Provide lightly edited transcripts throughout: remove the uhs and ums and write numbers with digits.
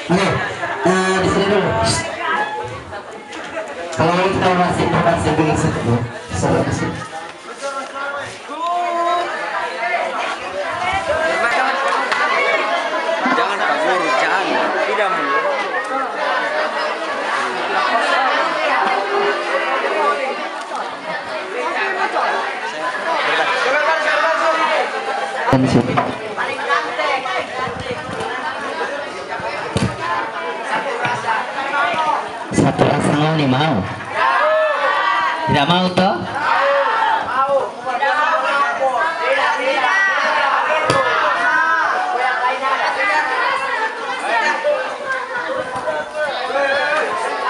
Oke, di sini dulu. Kalau kita masih begini satu, selalu di sini. Jangan Pak Guru, jangan. Tidak mau. Di sini. Satu asal nih mau? Tidak mau toh?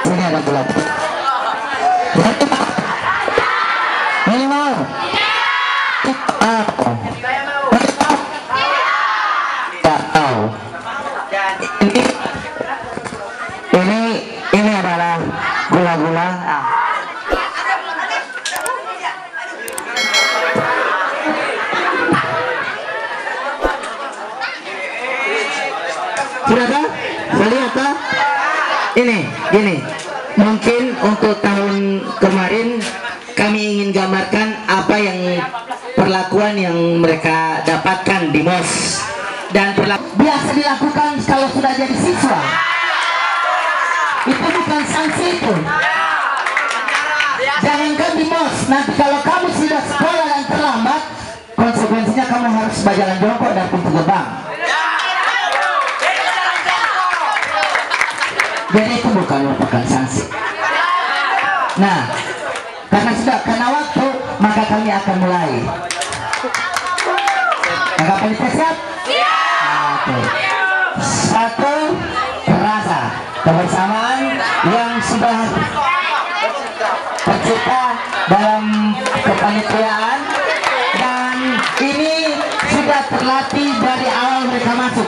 Ini ada bulat. Ini mau? Tak tahu. Ini adalah gula-gula. Sudah tak? Saya lihat tak? Ini, gini. Mungkin untuk tahun kemarin kami ingin gambarkan apa yang perlakuan yang mereka dapatkan di MOS dan biasa dilakukan kalau sudah jadi siswa. Itu bukan sanksi itu. Jangankan di MOS, nanti kalau kamu sudah sekolah dan terlambat, konsekuensinya kamu harus berjalan jongkok dan pintu gerbang. Jadi itu bukan merupakan sanksi. Nah, karena waktu, maka kami akan mulai. Kakak panitia siap? Oke. Satu, rasa kebersamaan yang sudah tercipta dalam kepanitiaan dan ini sudah terlatih dari awal mereka masuk.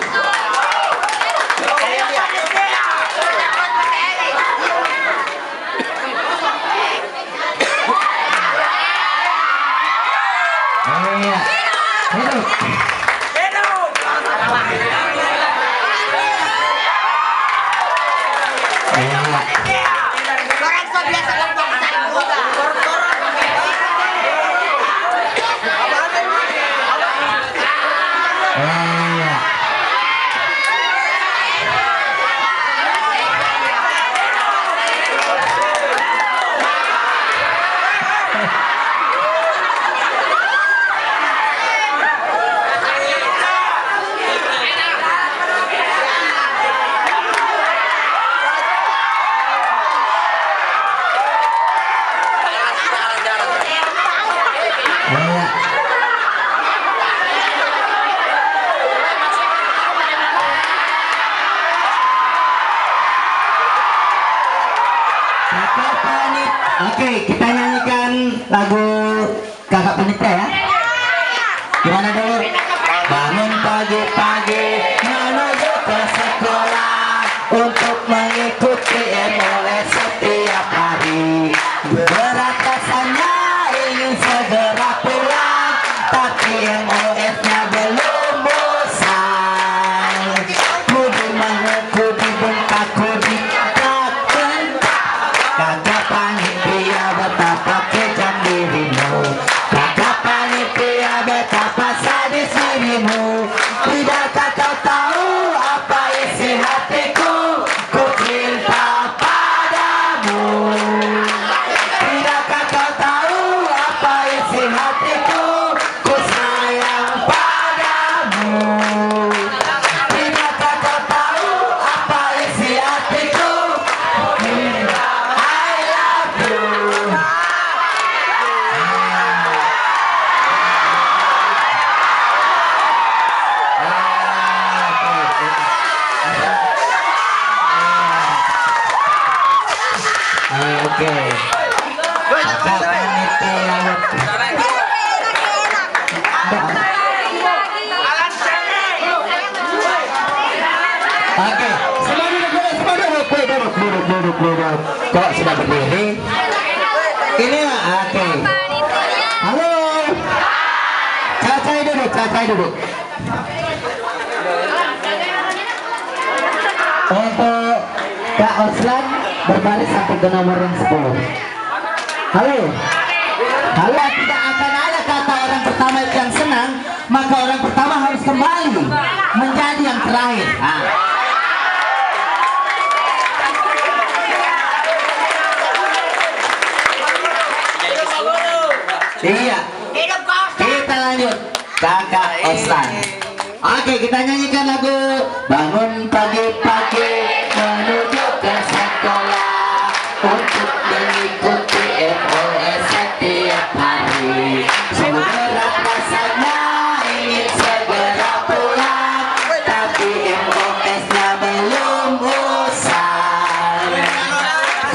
Oke, kita nyanyikan lagu Kakak Panitia ya. Gimana dulu? Bangun pagi-pagi menuju ke sekolah untuk mengikuti MOS setiap hari. Berat rasanya ingin segera pulang, tapi MOS-nya belum bosan. Kudu mengikuti bengkakku di takkan. Kakak panitia betapa kejam dirimu, kakak panitia betapa sadis dirimu. Tidakkah kau tahu apa isi hatiku? Ku cinta padamu. Tidakkah kau tahu apa isi hatiku? Ku sayang padamu. Tidakkah kau tahu apa isi hatiku? Oke. Kakak panitia. Oke, semua duduk. Kok sudah berdiri? Ini lah, oke. Halo. Cacai duduk. Untuk Kak Oslan berbaris sampai ke nomor yang 10. Halo. Halo, tidak akan ada kata orang pertama yang senang, maka orang pertama harus kembali menjadi yang terakhir. Iya. Kita lanjut. Kakak Oslan. Oke, kita nyanyikan lagu Bangun Pagi-pagi Menuju ke Sekolah untuk mengikuti MOS setiap hari. Sungguh berat rasanya ingin segera pulang, tapi MOS-nya belum usai.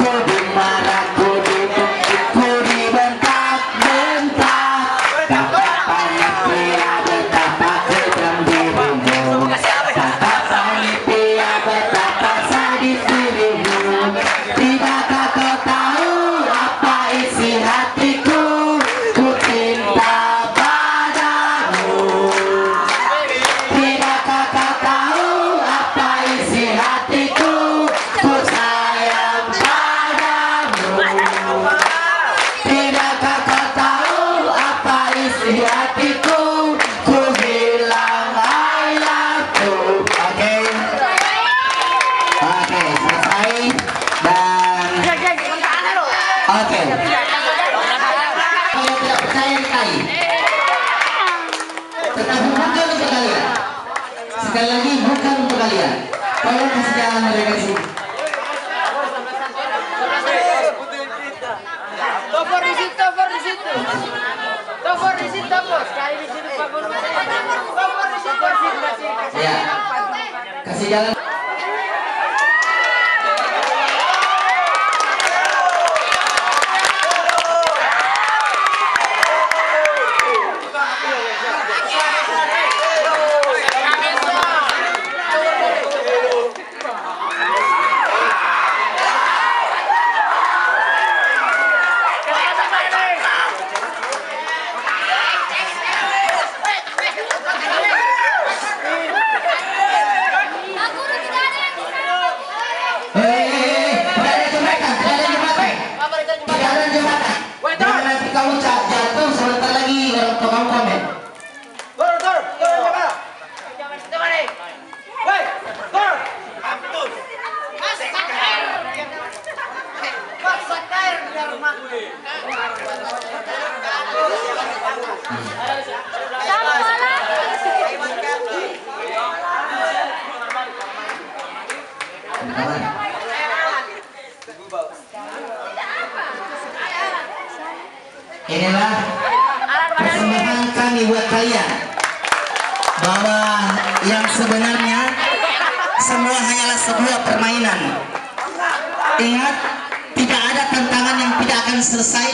Kudu marah, kudu bengkak, kudu bentak-bentak. Kakak panitia betapa kejam dirimu, kakak panitia betapa sadis dirimu. Tidakkah kau tahu apa isi hatiku? Ku cinta padamu. Tidakkah kau tahu apa isi hatiku? Ku sayang padamu. Tidakkah kau tahu apa isi hatiku? Ku bilang I love you. Oke. Oke, selesai. Dan oke. Kalau tidak percaya dikali. Tetapi bukan untuk kalian. Sekali lagi bukan untuk kalian. Tolong kasih jalan mereka di sini. Topor di situ, topor di situ. Topor di situ, topor. Sekali di situ, topor. Topor di situ, kasih. Ya. Kasih jalan. Inilah persembahan kami buat kalian, bahwa yang sebenarnya semua hanyalah sebuah permainan. Ingat, tidak ada tantangan yang tidak akan selesai.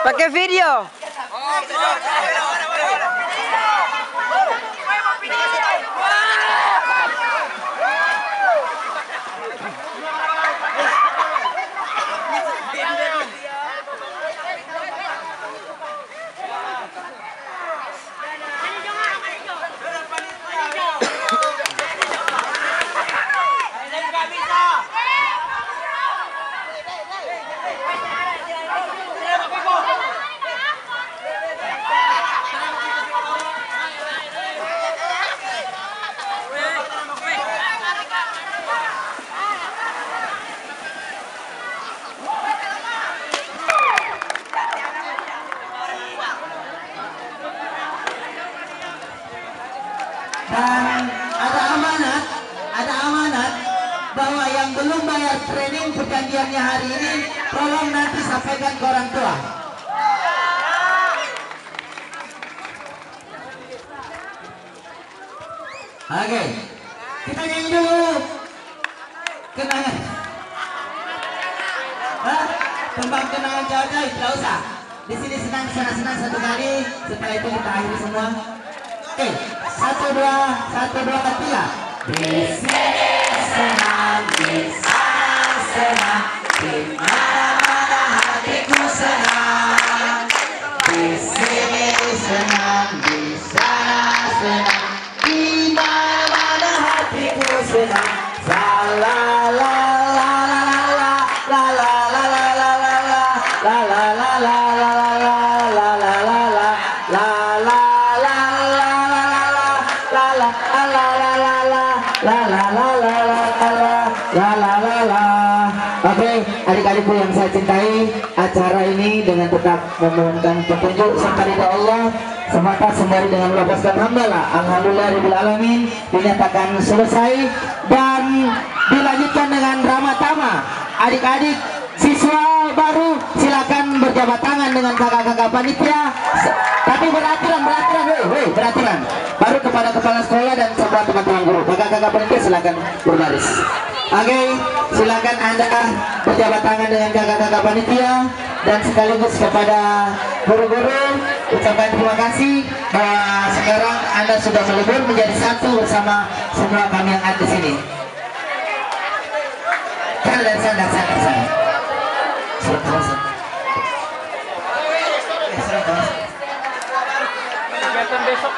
Pakai video. Dan ada amanat bahwa yang belum bayar training perjanjiannya hari ini, tolong nanti sampaikan ke orang tua. Oke, kita nyanyi dulu kenangan. Hah? Tembang kenangan jauh-jauh tidak usah. Di sini senang satu kali. Setelah itu kita akhiri semua. Oke, 1 2 3. Di sini senang, di sana senang, di mana-mana hatiku senang. Di sini senang, di sana senang, di mana-mana hatiku senang. La la la la la la la la la la la la la la la Oke, adik-adikku yang saya cintai, acara ini dengan tetap memohonkan petunjuk serta ridha Allah semata sembari dengan melepaskan hamdalah alhamdulillah alamin dinyatakan selesai dan dilanjutkan dengan drama tama. Adik-adik siswa baru silakan berjabat tangan dengan kakak-kakak panitia, tapi beraturan baru kepada kepala sekolah dan semua teman-teman guru. Kakak-kakak panitia silakan berbaris. Oke, silakan Anda berjabat tangan dengan kakak-kakak panitia dan sekaligus kepada guru-guru ucapkan terima kasih bahwa sekarang Anda sudah melebur menjadi satu bersama semua kami yang ada di sini. Sana. Kegiatan besok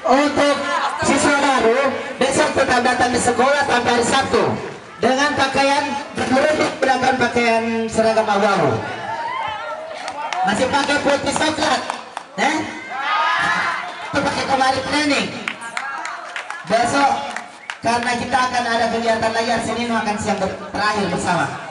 untuk siswa baru besok tetap datang di sekolah sampai hari Sabtu dengan pakaian menggunakan pakaian seragam abu-abu. Masih pakai putih coklat, itu pakai kemarin training. Besok karena kita akan ada kegiatan lagi hari Senin makan siang terakhir bersama.